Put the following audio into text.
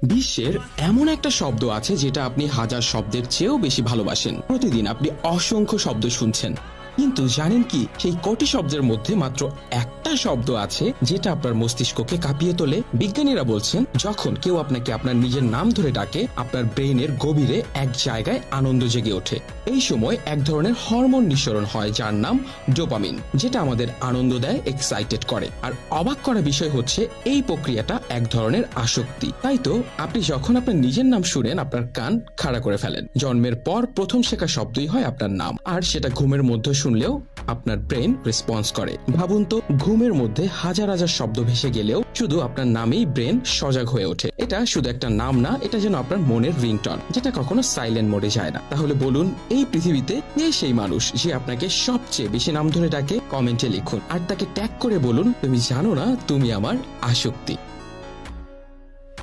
বিশ্বের এমন একটা শব্দ আছে যেটা আপনি হাজার শব্দের চেয়েও বেশি ভালোবাসেন। প্রতিদিন আপনি অসংখ্য শব্দ শুনছেন, কিন্তু জানেন কি সেই কোটি শব্দের মধ্যে মাত্র একটা শব্দ আছে যেটা আপনার মস্তিষ্ককে কাঁপিয়ে তোলে। বিজ্ঞানীরা বলছেন যখন কেউ আপনাকে আপনার নিজের নাম ধরে ডাকে, আপনার ব্রেইনের গভীরে এক জায়গায় আনন্দ জেগে ওঠে। এই সময় এক ধরনের হরমোন নিঃসরণ হয় যার নাম ডোপামিন, যেটা আমাদের আনন্দ দেয়, এক্সাইটেড করে। আর অবাক করা বিষয় হচ্ছে এই প্রক্রিয়াটা এক ধরনের আসক্তি। তাই তো আপনি যখন আপনার নিজের নাম শুনেন আপনার কান খাড়া করে ফেলেন। জন্মের পর প্রথম শেখা শব্দই হয় আপনার নাম, আর সেটা ঘুমের মধ্যে শুনলেও আপনার ব্রেন রেসপন্স করে। ভাবুন তো, ঘুমের মধ্যে হাজার হাজার শব্দ ভেসে গেলেও শুধু আপনার নামেই ব্রেন সজাগ হয়ে ওঠে। এটা শুধু একটা নাম না, এটা যেন আপনার মনের রিংটন, যেটা কখনো সাইলেন্ট মোডে যায় না। তাহলে বলুন, এই পৃথিবীতে কে সেই মানুষ যে আপনাকে সবচেয়ে বেশি নাম ধরে ডাকে? কমেন্টে লিখুন আর তাকে ট্যাগ করে বলুন, তুমি জানো না তুমি আমার আসক্তি।